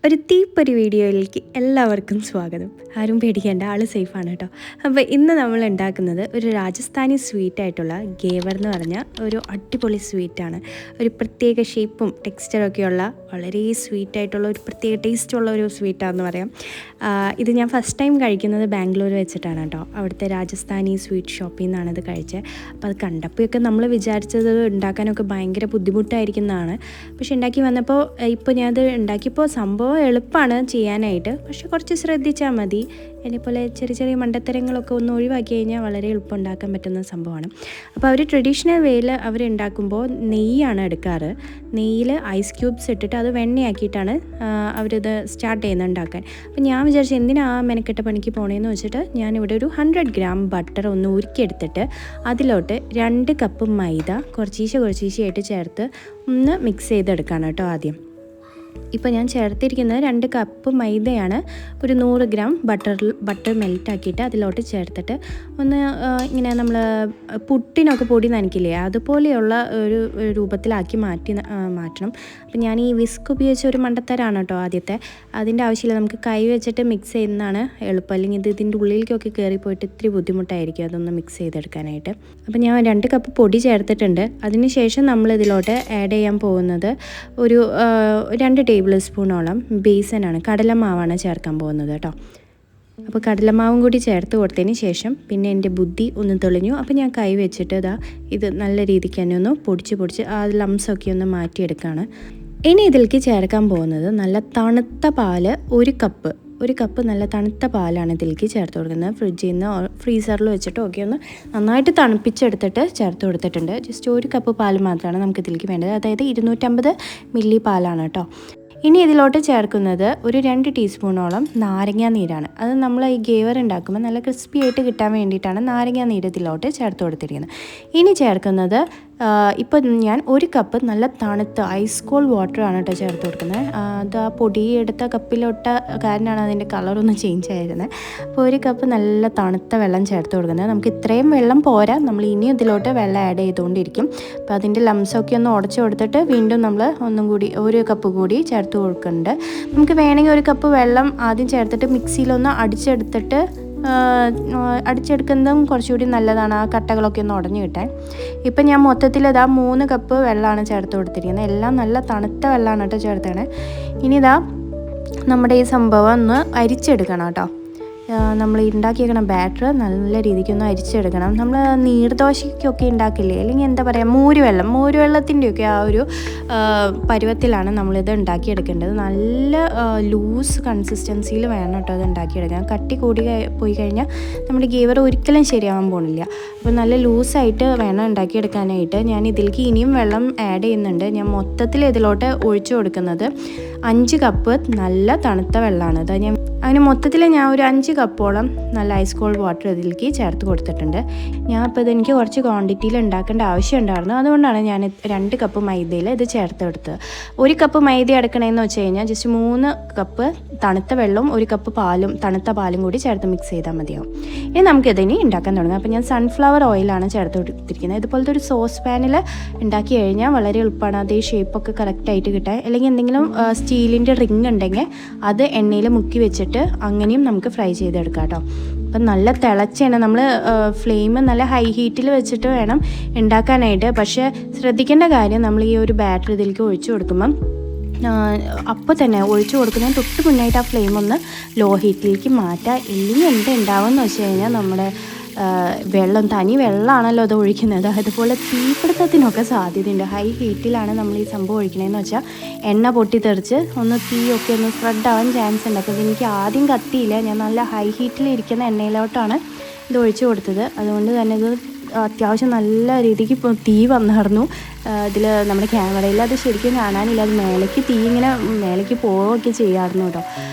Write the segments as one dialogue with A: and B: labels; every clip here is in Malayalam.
A: ഒരു തീപ്പൊരി വീഡിയോയിലേക്ക് എല്ലാവർക്കും സ്വാഗതം. ആരും പേടിക്കേണ്ട, ആൾ സേഫാണ് കേട്ടോ. അപ്പോൾ ഇന്ന് നമ്മൾ ഉണ്ടാക്കുന്നത് ഒരു രാജസ്ഥാനി സ്വീറ്റായിട്ടുള്ള ഗേവർ എന്ന് പറഞ്ഞ ഒരു അടിപൊളി സ്വീറ്റാണ്. ഒരു പ്രത്യേക ഷേപ്പും ടെക്സ്ചറൊക്കെയുള്ള വളരെ സ്വീറ്റായിട്ടുള്ള ഒരു പ്രത്യേക ടേസ്റ്റുള്ള ഒരു സ്വീറ്റാണെന്ന് പറയാം. ഇത് ഞാൻ ഫസ്റ്റ് ടൈം കഴിക്കുന്നത് ബാംഗ്ലൂർ വെച്ചിട്ടാണ് കേട്ടോ. അവിടുത്തെ രാജസ്ഥാനി സ്വീറ്റ് ഷോപ്പിൽ നിന്നാണ് ഇത് കഴിച്ചത്. അപ്പോൾ അത് കണ്ടപ്പോഴൊക്കെ നമ്മൾ വിചാരിച്ചത് ഉണ്ടാക്കാനൊക്കെ ഭയങ്കര ബുദ്ധിമുട്ടായിരിക്കുന്നതാണ്. പക്ഷെ ഉണ്ടാക്കി വന്നപ്പോൾ ഇപ്പോൾ ഞാനത് ഉണ്ടാക്കിയപ്പോൾ സംഭവം എളുപ്പമാണ് ചെയ്യാനായിട്ട്. പക്ഷെ കുറച്ച് ശ്രദ്ധിച്ചാൽ മതി. അതേപോലെ ചെറിയ ചെറിയ മണ്ടത്തരങ്ങളൊക്കെ ഒന്ന് ഒഴിവാക്കി കഴിഞ്ഞാൽ വളരെ എളുപ്പം ഉണ്ടാക്കാൻ പറ്റുന്ന സംഭവമാണ്. അപ്പോൾ അവർ ട്രഡീഷണൽ വേയിൽ അവരുണ്ടാക്കുമ്പോൾ നെയ്യാണ് എടുക്കാറ്. നെയ്യിൽ ഐസ് ക്യൂബ്സ് ഇട്ടിട്ട് അത് വെണ്ണയാക്കിയിട്ടാണ് അവരിത് സ്റ്റാർട്ട് ചെയ്യുന്നത് ഉണ്ടാക്കാൻ. അപ്പോൾ ഞാൻ വിചാരിച്ചു എന്തിനാ ആ മെനക്കെട്ട പണിക്ക് പോകണേന്ന് വെച്ചിട്ട് ഞാനിവിടെ ഒരു 100 ഗ്രാം ബട്ടർ ഒന്ന് ഉരുക്കിയെടുത്തിട്ട് അതിലോട്ട് 2 കപ്പ് മൈദ കുറച്ചീശയായിട്ട് ചേർത്ത് ഒന്ന് മിക്സ് ചെയ്തെടുക്കുകയാണ് കേട്ടോ ആദ്യം. ഇപ്പോൾ ഞാൻ ചേർത്തിരിക്കുന്നത് 2 കപ്പ് മൈദയാണ്. ഒരു 100 ഗ്രാം ബട്ടർ മെൽറ്റാക്കിയിട്ട് അതിലോട്ട് ചേർത്തിട്ട് ഒന്ന് ഇങ്ങനെ നമ്മൾ പുട്ടിനൊക്കെ പൊടി നനയ്ക്കില്ലേ അതുപോലെയുള്ള ഒരു രൂപത്തിലാക്കി മാറ്റണം. അപ്പോൾ ഞാൻ ഈ വിസ്ക് ഉപയോഗിച്ച ഒരു മണ്ടത്തരാണ് കേട്ടോ ആദ്യത്തെ. അതിൻ്റെ ആവശ്യമില്ല, നമുക്ക് കൈ വെച്ചിട്ട് മിക്സ് ചെയ്യുന്നതാണ് എളുപ്പം. അല്ലെങ്കിൽ ഇതിൻ്റെ ഉള്ളിലേക്കൊക്കെ കയറിപ്പോയിട്ട് ഇത്തിരി ബുദ്ധിമുട്ടായിരിക്കും അതൊന്ന് മിക്സ് ചെയ്തെടുക്കാനായിട്ട്. അപ്പോൾ ഞാൻ 2 കപ്പ് പൊടി ചേർത്തിട്ടുണ്ട്. അതിനുശേഷം നമ്മളിതിലോട്ട് ആഡ് ചെയ്യാൻ പോകുന്നത് ഒരു 2 ടേബിൾ സ്പൂണോളം ബേസനാണ്, കടലമാവാണ് ചേർക്കാൻ പോകുന്നത് കേട്ടോ. അപ്പോൾ കടലമാവും കൂടി ചേർത്ത് കൊടുത്തതിന് ശേഷം പിന്നെ എൻ്റെ ബുദ്ധി ഒന്ന് തെളിഞ്ഞു. അപ്പോൾ ഞാൻ കൈ വെച്ചിട്ട് ഇത് നല്ല രീതിക്ക് തന്നെ ഒന്ന് പൊടിച്ച് ആ ലംസൊക്കെ ഒന്ന് മാറ്റിയെടുക്കുകയാണ്. ഇനി ഇതിലേക്ക് ചേർക്കാൻ പോകുന്നത് നല്ല തണുത്ത പാല്, ഒരു കപ്പ് നല്ല തണുത്ത പാലാണ് ഇതിലേക്ക് ചേർത്ത് കൊടുക്കുന്നത്. ഫ്രിഡ്ജിൽ നിന്ന് ഫ്രീസറിൽ വെച്ചിട്ട് ഒക്കെ ഒന്ന് നന്നായിട്ട് തണുപ്പിച്ചെടുത്തിട്ട് ചേർത്ത് കൊടുത്തിട്ടുണ്ട്. ജസ്റ്റ് 1 കപ്പ് പാൽ മാത്രമാണ് നമുക്ക് ഇതിലേക്ക് വേണ്ടത്. അതായത് 250 മില്ലി പാലാണ് കേട്ടോ. ഇനി ഇതിലോട്ട് ചേർക്കുന്നത് ഒരു 2 ടീസ്പൂണോളം നാരങ്ങാ നീരാണ്. അത് നമ്മൾ ഈ ഗേവർ ഉണ്ടാക്കുമ്പോൾ നല്ല ക്രിസ്പി ആയിട്ട് കിട്ടാൻ വേണ്ടിയിട്ടാണ് നാരങ്ങാ നീര് ഇതിലോട്ട് ചേർത്ത് കൊടുത്തിരിക്കുന്നത്. ഇനി ചേർക്കുന്നത് ഇപ്പോൾ ഞാൻ 1 കപ്പ് നല്ല തണുത്ത ഐസ് കോൾഡ് വാട്ടറാണ് കേട്ടോ ചേർത്ത് കൊടുക്കുന്നത്. അത് ആ പൊടി എടുത്ത കപ്പിലോട്ട കാരണമാണ് അതിൻ്റെ കളറൊന്ന് ചേഞ്ച് ആയിരുന്നത്. അപ്പോൾ 1 കപ്പ് നല്ല തണുത്ത വെള്ളം ചേർത്ത് കൊടുക്കുന്നത്. നമുക്ക് ഇത്രയും വെള്ളം പോരാ, നമ്മൾ ഇനിയും ഇതിലോട്ട് വെള്ളം ആഡ് ചെയ്തുകൊണ്ടിരിക്കും. അപ്പോൾ അതിൻ്റെ ലംസൊക്കെ ഒന്ന് ഉടച്ച് കൊടുത്തിട്ട് വീണ്ടും നമ്മൾ ഒന്നും കൂടി 1 കപ്പ് കൂടി ചേർത്ത് കൊടുക്കുന്നുണ്ട്. നമുക്ക് വേണമെങ്കിൽ 1 കപ്പ് വെള്ളം ആദ്യം ചേർത്തിട്ട് മിക്സിയിലൊന്ന് അടിച്ചെടുക്കുന്നതും കുറച്ചുകൂടി നല്ലതാണ്, ആ കട്ടകളൊക്കെ ഒന്ന് ഉടഞ്ഞു കിട്ടാൻ. ഇപ്പം ഞാൻ മൊത്തത്തിൽ 3 കപ്പ് വെള്ളമാണ് ചേർത്ത് കൊടുത്തിരിക്കുന്നത്. എല്ലാം നല്ല തണുത്ത വെള്ളമാണ് കേട്ടോ ചേർത്തത്. ഇനി നമ്മുടെ ഈ സംഭവം ഒന്ന് അരിച്ചെടുക്കണം കേട്ടോ. നമ്മൾ ഉണ്ടാക്കിയേക്കണം ബാറ്റർ നല്ല രീതിക്കൊന്ന് അരിച്ചെടുക്കണം. നമ്മൾ നീർദോശയ്ക്കൊക്കെ ഉണ്ടാക്കില്ലേ, അല്ലെങ്കിൽ എന്താ പറയുക, മോരുവെള്ളത്തിൻ്റെയൊക്കെ ആ ഒരു പരുവത്തിലാണ് നമ്മളിത് ഉണ്ടാക്കിയെടുക്കേണ്ടത്. നല്ല ലൂസ് കൺസിസ്റ്റൻസിയിൽ വേണം കേട്ടോ അത് ഉണ്ടാക്കിയെടുക്കാൻ. കട്ടി കൂടി പോയി കഴിഞ്ഞാൽ നമ്മുടെ ഗേവർ ഒരിക്കലും ശരിയാവാൻ പോകുന്നില്ല. അപ്പോൾ നല്ല ലൂസായിട്ട് വേണം ഉണ്ടാക്കിയെടുക്കാനായിട്ട്. ഞാൻ ഇതിലേക്ക് ഇനിയും വെള്ളം ആഡ് ചെയ്യുന്നുണ്ട്. ഞാൻ മൊത്തത്തിൽ ഇതിലോട്ട് ഒഴിച്ചു കൊടുക്കുന്നത് 5 കപ്പ് നല്ല തണുത്ത വെള്ളമാണ്. ഞാൻ അതിന് മൊത്തത്തിൽ ഞാൻ ഒരു 5 കപ്പോളം നല്ല ഐസ് കോൾഡ് വാട്ടർ ഇതിലേക്ക് ചേർത്ത് കൊടുത്തിട്ടുണ്ട്. അപ്പോൾ ഇതെനിക്ക് കുറച്ച് ക്വാണ്ടിറ്റിയിൽ ഉണ്ടാക്കേണ്ട ആവശ്യം ഉണ്ടായിരുന്നു. അതുകൊണ്ടാണ് ഞാൻ 2 കപ്പ് മൈദയിൽ ഇത് ചേർത്ത് കൊടുത്തത്. 1 കപ്പ് മൈദ എടുക്കണമെന്ന് വെച്ച് കഴിഞ്ഞാൽ ജസ്റ്റ് 3 കപ്പ് തണുത്ത വെള്ളവും 1 കപ്പ് തണുത്ത പാലും കൂടി ചേർത്ത് മിക്സ് ചെയ്താൽ മതിയാവും. ഇനി നമുക്കിതിനി ഉണ്ടാക്കാൻ തുടങ്ങാം. അപ്പോൾ ഞാൻ സൺഫ്ലവർ ഓയിലാണ് ചേർത്ത് കൊടുത്തിരിക്കുന്നത്. ഇതുപോലത്തെ ഒരു സോസ് പാനിൽ ഉണ്ടാക്കി കഴിഞ്ഞാൽ വളരെ എളുപ്പമാണ് അതേ ഷേപ്പൊക്കെ കറക്റ്റായിട്ട് കിട്ടാൻ. അല്ലെങ്കിൽ എന്തെങ്കിലും സ്റ്റീലിൻ്റെ റിങ് ഉണ്ടെങ്കിൽ അത് എണ്ണയിൽ മുക്കി വെച്ചിട്ട് അങ്ങനെയും നമുക്ക് ഫ്രൈ ചെയ്തെടുക്കാം കേട്ടോ. അപ്പം നല്ല തിളച്ചാണ്, നമ്മൾ ഫ്ലെയിം നല്ല ഹൈ ഹീറ്റിൽ വെച്ചിട്ട് വേണം ഉണ്ടാക്കാനായിട്ട്. പക്ഷേ ശ്രദ്ധിക്കേണ്ട കാര്യം, നമ്മൾ ഈ ഒരു ബാറ്റർ ഇതിലേക്ക് ഒഴിച്ചു കൊടുക്കുമ്പം അപ്പോൾ തന്നെ ഒഴിച്ചു കൊടുക്കുന്നതിന് തൊട്ട് മുന്നായിട്ട് ആ ഫ്ലെയിം ഒന്ന് ലോ ഹീറ്റിലേക്ക് മാറ്റുക. ഇല്ലെങ്കിൽ ഉണ്ടാവുമെന്ന് വെച്ച് കഴിഞ്ഞാൽ നമ്മുടെ തനി വെള്ളമാണല്ലോ അത് ഒഴിക്കുന്നത്. അതുപോലെ തീപിടുത്തത്തിനൊക്കെ സാധ്യതയുണ്ട്. ഹൈ ഹീറ്റിലാണ് നമ്മൾ ഈ സംഭവം ഒഴിക്കണതെന്ന് വെച്ചാൽ എണ്ണ പൊട്ടിത്തെറിച്ച് തീയൊക്കെ ഒന്ന് സ്പ്രെഡ് ആവാൻ ചാൻസ് ഉണ്ട്. അപ്പോൾ എനിക്ക് ആദ്യം കത്തിയില്ല, ഞാൻ നല്ല ഹൈ ഹീറ്റിലിരിക്കുന്ന എണ്ണയിലോട്ടാണ് ഇത് ഒഴിച്ചു കൊടുത്തത്. അതുകൊണ്ട് തന്നെ ഇത് അത്യാവശ്യം നല്ല രീതിക്ക് ഇപ്പോൾ തീ വന്നിരുന്നു. ഇതിൽ നമ്മുടെ ക്യാമറയിൽ അത് ശരിക്കും കാണാനില്ല. അത് മേലേക്ക് പോവുകയൊക്കെ ചെയ്യാമായിരുന്നു കേട്ടോ.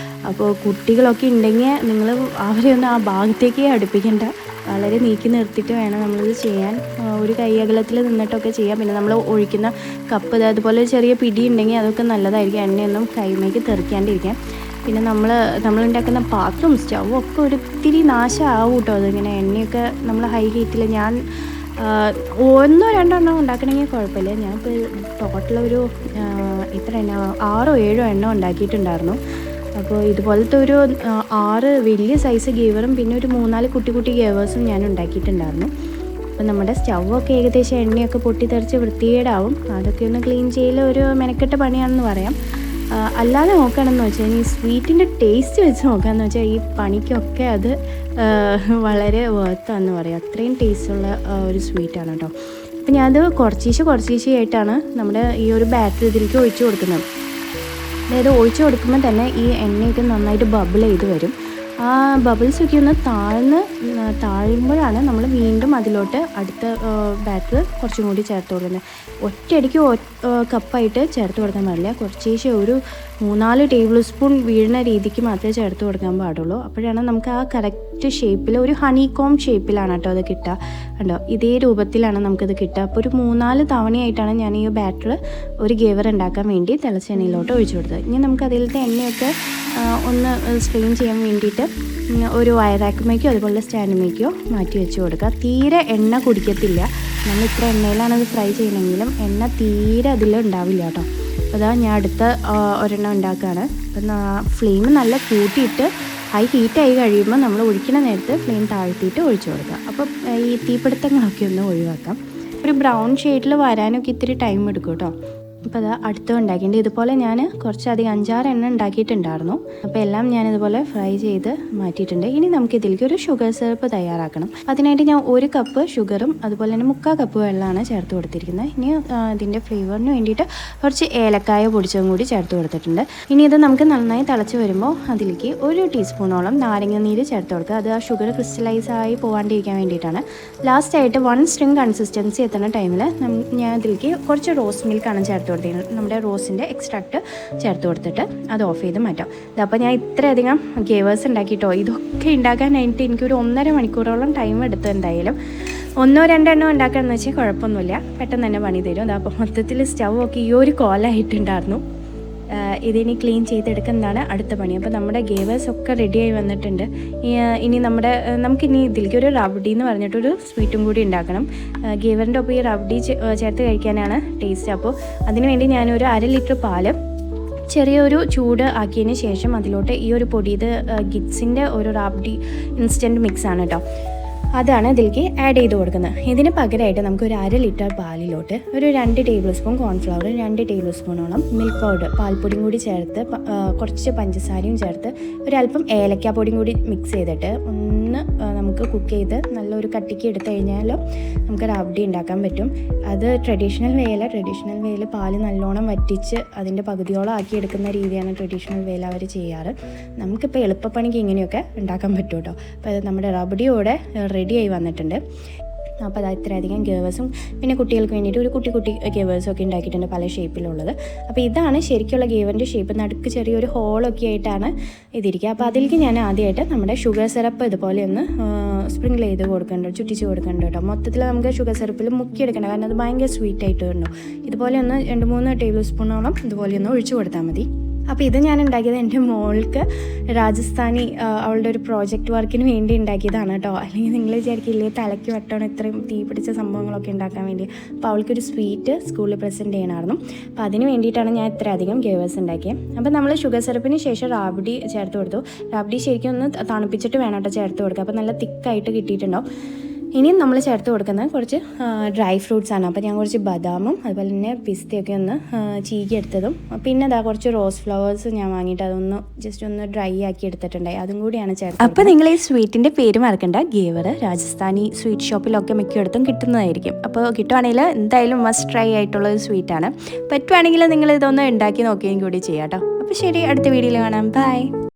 A: അപ്പോൾ കുട്ടികളൊക്കെ ഉണ്ടെങ്കിൽ നിങ്ങൾ അവരെ ഒന്ന് ആ ഭാഗത്തേക്ക് അടുപ്പിക്കേണ്ട, വളരെ നീക്കി നിർത്തിയിട്ട് വേണം നമ്മളിത് ചെയ്യാൻ. ഒരു കൈ അകലത്തിൽ നിന്നിട്ടൊക്കെ ചെയ്യാം. പിന്നെ നമ്മൾ ഒഴിക്കുന്ന കപ്പ് അതുപോലെ ചെറിയ പിടി ഉണ്ടെങ്കിൽ അതൊക്കെ നല്ലതായിരിക്കും, എണ്ണയൊന്നും കൈമേക്ക് തെറിക്കാണ്ടിരിക്കാൻ. പിന്നെ നമ്മളുണ്ടാക്കുന്ന പാത്രവും സ്റ്റൗവും ഒക്കെ ഒരിത്തിരി നാശമാവും കേട്ടോ. അതിങ്ങനെ എണ്ണയൊക്കെ നമ്മൾ ഹൈ ഹീറ്റിൽ ഞാൻ ഒന്നോ രണ്ടെണ്ണം ഉണ്ടാക്കണമെങ്കിൽ കുഴപ്പമില്ല. ഞാനിപ്പോൾ ടോട്ടൽ ഒരു എത്ര എണ്ണ 6 or 7 എണ്ണം ഉണ്ടാക്കിയിട്ടുണ്ടായിരുന്നു. അപ്പോൾ ഇതുപോലത്തെ ഒരു 6 വലിയ സൈസ് ഗീവറും പിന്നെ ഒരു 3-4 കുട്ടി കുട്ടി ഗീവേഴ്സും ഞാൻ ഉണ്ടാക്കിയിട്ടുണ്ടായിരുന്നു. അപ്പോൾ നമ്മുടെ സ്റ്റൗവൊക്കെ ഏകദേശം എണ്ണയൊക്കെ പൊട്ടിത്തെറിച്ച് വൃത്തികേടാവും. അതൊക്കെ ഒന്ന് ക്ലീൻ ചെയ്യൽ ഒരു മെനക്കെട്ട പണിയാണെന്ന് പറയാം. അല്ലാതെ നോക്കുകയാണെന്ന് വെച്ചാൽ ഈ സ്വീറ്റിൻ്റെ ടേസ്റ്റ് വെച്ച് നോക്കുകയെന്ന് വെച്ചാൽ ഈ പണിക്കൊക്കെ അത് വളരെ വർത്താന്ന് പറയാം. അത്രയും ടേസ്റ്റുള്ള ഒരു സ്വീറ്റാണ് കേട്ടോ. അപ്പോൾ ഞാനത് കുറച്ചീശെ ആയിട്ടാണ് നമ്മുടെ ഈ ഒരു ബാറ്റർ ഇതിലേക്ക് ഒഴിച്ച് കൊടുക്കുന്നത്. അതായത് ഒഴിച്ച് കൊടുക്കുമ്പോൾ തന്നെ ഈ എണ്ണയൊക്കെ നന്നായിട്ട് ബബിൾ ചെയ്ത് വരും. ആ ബബിൾസൊക്കെ ഒന്ന് താഴുമ്പോഴാണ് നമ്മൾ വീണ്ടും അതിലോട്ട് അടുത്ത ബാറ്റർ കുറച്ചും കൂടി ചേർത്ത് കൊടുക്കുന്നത്. ഒറ്റയടിക്ക് കപ്പായിട്ട് ചേർത്ത് കൊടുക്കാൻ പാടില്ല. കുറച്ചേശ്ശെ ഒരു 3-4 ടേബിൾ സ്പൂൺ വീഴുന്ന രീതിക്ക് മാത്രമേ ചേർത്ത് കൊടുക്കാൻ പാടുള്ളൂ. അപ്പോഴാണ് നമുക്ക് ആ കറക്റ്റ് ഷേപ്പിൽ ഒരു ഹണി കോം ഷേപ്പിലാണ് കേട്ടോ അത് കിട്ടുക. കണ്ടോ, ഇതേ രൂപത്തിലാണ് നമുക്കത് കിട്ടുക. അപ്പോൾ ഒരു 3-4 തവണയായിട്ടാണ് ഞാൻ ഈ ബാറ്റർ ഒരു ഗേവർ ഉണ്ടാക്കാൻ വേണ്ടി തിളച്ച എണ്ണയിലോട്ട് ഒഴിച്ചു കൊടുത്തത്. ഇനി നമുക്ക് അതിലത്തെ എണ്ണയൊക്കെ ഒന്ന് സ്ട്രെയിൻ ചെയ്യാൻ വേണ്ടിയിട്ട് ഒരു വയറാക്കുമേക്കോ അതുപോലെ സ്റ്റാൻഡുമേക്കോ മാറ്റി വെച്ച് കൊടുക്കുക. തീരെ എണ്ണ കുടിക്കത്തില്ല. നമ്മൾ ഇത്ര എണ്ണയിലാണ് അത് ഫ്രൈ ചെയ്യണമെങ്കിലും എണ്ണ തീരെ അതിൽ ഉണ്ടാവില്ല കേട്ടോ. അപ്പോൾ അതാ ഞാൻ അടുത്ത ഒരെണ്ണം ഉണ്ടാക്കുകയാണ്. അപ്പം ഫ്ലെയിം നല്ല കൂട്ടിയിട്ട് ഹൈ ഹീറ്റായി കഴിയുമ്പോൾ നമ്മൾ ഒഴിക്കുന്ന നേരത്ത് ഫ്ലെയിം താഴ്ത്തിയിട്ട് ഒഴിച്ചു കൊടുക്കുക. അപ്പം ഈ തീപിടുത്തങ്ങളൊക്കെ ഒന്ന് ഒഴിവാക്കാം. ഒരു ബ്രൗൺ ഷെയ്ഡിൽ വരാനൊക്കെ ഇത്തിരി ടൈം എടുക്കും കേട്ടോ. അപ്പോൾ അത് അടുത്തും ഉണ്ടാക്കിയിട്ടുണ്ട്. ഇതുപോലെ ഞാൻ കുറച്ചധികം 5-6 എണ്ണം ഉണ്ടാക്കിയിട്ടുണ്ടായിരുന്നു. അപ്പോൾ എല്ലാം ഞാനിതുപോലെ ഫ്രൈ ചെയ്ത് മാറ്റിയിട്ടുണ്ട്. ഇനി നമുക്ക് ഇതിലേക്ക് ഒരു ഷുഗർ സിറപ്പ് തയ്യാറാക്കണം. അതിനായിട്ട് ഞാൻ 1 കപ്പ് ഷുഗറും അതുപോലെ തന്നെ 3/4 കപ്പ് വെള്ളമാണ് ചേർത്ത് കൊടുത്തിരിക്കുന്നത്. ഇനി ഇതിൻ്റെ ഫ്ലേവറിന് വേണ്ടിയിട്ട് കുറച്ച് ഏലക്കായ പൊടിച്ചതും കൂടി ചേർത്ത് കൊടുത്തിട്ടുണ്ട്. ഇനി ഇത് നമുക്ക് നന്നായി തിളച്ച് വരുമ്പോൾ അതിലേക്ക് 1 ടീസ്പൂണോളം നാരങ്ങ നീര് ചേർത്ത് കൊടുക്കുക. അത് ആ ഷുഗർ ക്രിസ്റ്റലൈസ് ആയി പോകാണ്ടിരിക്കാൻ വേണ്ടിയിട്ടാണ്. ലാസ്റ്റായിട്ട് 1 സ്ട്രിങ് കൺസിസ്റ്റൻസി എത്തുന്ന ടൈമിൽ ഞാൻ ഇതിലേക്ക് കുറച്ച് റോസ് മിൽക്കാണ് ചേർത്ത് കൊടുത്തിരിക്കുന്നത്. നമ്മുടെ റോസിൻ്റെ എക്സ്ട്രാക്റ്റ് ചേർത്ത് കൊടുത്തിട്ട് അത് ഓഫ് ചെയ്ത് മാറ്റാം. അപ്പോൾ ഞാൻ ഇത്രയധികം ഗേവേഴ്സ് ഉണ്ടാക്കിയിട്ടോ. ഇതൊക്കെ ഉണ്ടാക്കാനായിട്ട് എനിക്കൊരു 1.5 മണിക്കൂറോളം ടൈം എടുത്തു. എന്തായാലും 1-2 എണ്ണം ഉണ്ടാക്കുകയെന്ന് വെച്ചാൽ കുഴപ്പമൊന്നുമില്ല, പെട്ടെന്ന് തന്നെ പണി തരും. അപ്പോൾ മൊത്തത്തിൽ സ്റ്റൗവൊക്കെ ഈ ഒരു കോലമായിട്ടുണ്ടായിരുന്നു. ഇതിനി ക്ലീൻ ചെയ്തെടുക്കുന്നതാണ് അടുത്ത പണി. അപ്പോൾ നമ്മുടെ ഗേവേഴ്സൊക്കെ റെഡിയായി വന്നിട്ടുണ്ട്. ഇനി നമുക്കിനി ഇതിലേക്ക് ഒരു റബ്ഡി എന്ന് പറഞ്ഞിട്ടൊരു സ്വീറ്റും കൂടി ഉണ്ടാക്കണം. ഗേവറിൻ്റെ ഒപ്പം ഈ റബ്ഡി ചേർത്ത് കഴിക്കാനാണ് ടേസ്റ്റ്. അപ്പോൾ അതിനുവേണ്ടി ഞാനൊരു 1/2 ലിറ്റർ പാല് ചെറിയൊരു ചൂട് ആക്കിയതിന് ശേഷം അതിലോട്ട് ഈ ഒരു പൊടി, ഇത് ഗിറ്റ്സിൻ്റെ ഒരു റാബ്ഡി ഇൻസ്റ്റൻറ്റ് മിക്സാണ് കേട്ടോ, അതാണ് ഇതിലേക്ക് ആഡ് ചെയ്ത് കൊടുക്കുന്നത്. ഇതിന് പകരമായിട്ട് നമുക്ക് ഒരു 1/2 ലിറ്റർ പാലിലോട്ട് ഒരു 2 ടേബിൾ സ്പൂൺ കോൺഫ്ലവർ, 2 ടേബിൾ സ്പൂണോളം മിൽക്ക് പൗഡർ, പാൽപ്പൊടിയും കൂടി ചേർത്ത് കുറച്ച് പഞ്ചസാരയും ചേർത്ത് ഒരല്പം ഏലക്കാപ്പൊടിയും കൂടി മിക്സ് ചെയ്തിട്ട് ഒന്ന് നമുക്ക് കുക്ക് ചെയ്ത് നല്ലൊരു കട്ടിക്ക് എടുത്തു കഴിഞ്ഞാൽ നമുക്ക് റാബ്ഡി ഉണ്ടാക്കാൻ പറ്റും. അത് ട്രഡീഷണൽ വേയിൽ പാല് നല്ലോണം വറ്റിച്ച് അതിൻ്റെ പകുതിയോളം ആക്കി എടുക്കുന്ന രീതിയാണ് ട്രഡീഷണൽ വേയിൽ അവർ ചെയ്യാറ്. നമുക്കിപ്പോൾ എളുപ്പപ്പണിക്ക് ഇങ്ങനെയൊക്കെ ഉണ്ടാക്കാൻ പറ്റും കേട്ടോ. അപ്പോൾ അത് നമ്മുടെ റാബ്ഡിയോടെ റെഡിയായി വന്നിട്ടുണ്ട്. അപ്പോൾ അത് ഇത്രയധികം ഗേവേഴ്സും പിന്നെ കുട്ടികൾക്ക് വേണ്ടിയിട്ട് ഒരു കുട്ടി ഗേവേഴ്സും ഒക്കെ ഉണ്ടാക്കിയിട്ടുണ്ട് പല ഷേപ്പിലുള്ളത്. അപ്പോൾ ഇതാണ് ശരിക്കുള്ള ഗേവറിൻ്റെ ഷേപ്പ്. നടുക്ക് ചെറിയൊരു ഹോളൊക്കെ ആയിട്ടാണ് ഇതിരിക്കുക. അപ്പോൾ അതിലേക്ക് ഞാൻ ആദ്യമായിട്ട് നമ്മുടെ ഷുഗർ സിറപ്പ് ഇതുപോലെ ഒന്ന് സ്പ്രിങ്കിൾ ചെയ്ത് കൊടുക്കേണ്ടത്, ചുറ്റിച്ച് കൊടുക്കേണ്ടത് കേട്ടോ. മൊത്തത്തിൽ നമുക്ക് ഷുഗർ സിറപ്പിൽ മുക്കിയെടുക്കണം, കാരണം അത് ഭയങ്കര സ്വീറ്റ് ആയിട്ട് വരണം. ഇതുപോലെ ഒന്ന് 2-3 ടേബിൾ സ്പൂണോളം ഇതുപോലെ ഒന്ന് ഒഴിച്ചു കൊടുത്താൽ മതി. അപ്പോൾ ഇത് ഞാൻ ഉണ്ടാക്കിയത് എൻ്റെ മോൾക്ക് രാജസ്ഥാനി അവളുടെ ഒരു പ്രോജക്റ്റ് വർക്കിന് വേണ്ടി ഉണ്ടാക്കിയതാണ് കേട്ടോ. അല്ലെങ്കിൽ നിങ്ങൾ വിചാരിക്കില്ലേ തലയ്ക്ക് വട്ടണം ഇത്രയും തീ പിടിച്ച സംഭവങ്ങളൊക്കെ ഉണ്ടാക്കാൻ വേണ്ടി. അപ്പോൾ അവൾക്കൊരു സ്വീറ്റ് സ്കൂളിൽ പ്രസൻറ്റ് ചെയ്യണമായിരുന്നു. അപ്പോൾ അതിന് വേണ്ടിയിട്ടാണ് ഞാൻ ഇത്രയധികം ഗേവേഴ്സ് ഉണ്ടാക്കിയത്. അപ്പോൾ നമ്മൾ ഷുഗർ സിറപ്പിന് ശേഷം റാബ്ഡി ചേർത്ത് കൊടുത്തു. റാബ്ഡി ശരിക്കും ഒന്ന് തണുപ്പിച്ചിട്ട് വേണം കേട്ടോ ചേർത്ത് കൊടുക്കുക. അപ്പോൾ നല്ല തിക്കായിട്ട് കിട്ടിയിട്ടുണ്ടാവും. ഇനിയും നമ്മൾ ചേർത്ത് കൊടുക്കുന്നത് കുറച്ച് ഡ്രൈ ഫ്രൂട്ട്സാണ്. അപ്പോൾ ഞാൻ കുറച്ച് ബദാമും അതുപോലെ തന്നെ പിസ്തയൊക്കെ ഒന്ന് ചീകി എടുത്തതും പിന്നെ അതാ കുറച്ച് റോസ് ഫ്ലവേഴ്സ് ഞാൻ വാങ്ങിയിട്ട് അതൊന്ന് ജസ്റ്റ് ഒന്ന് ഡ്രൈ ആക്കി എടുത്തിട്ടുണ്ടായി, അതും കൂടിയാണ് ചേർത്തത്. അപ്പോൾ നിങ്ങൾ ഈ സ്വീറ്റിൻ്റെ പേര് മറക്കണ്ട, ഗേവർ രാജസ്ഥാനി സ്വീറ്റ് ഷോപ്പിലൊക്കെ മിക്കയിടത്തും കിട്ടുന്നതായിരിക്കും. അപ്പോൾ കിട്ടുവാണെങ്കിൽ എന്തായാലും മസ്റ്റ് ട്രൈ ആയിട്ടുള്ള ഒരു സ്വീറ്റാണ്. പറ്റുവാണെങ്കിൽ നിങ്ങൾ ഇതൊന്ന് ഉണ്ടാക്കി നോക്കുകയും കൂടി ചെയ്യാം കേട്ടോ. അപ്പോൾ ശരി, അടുത്ത വീഡിയോയിൽ കാണാം. ബൈ.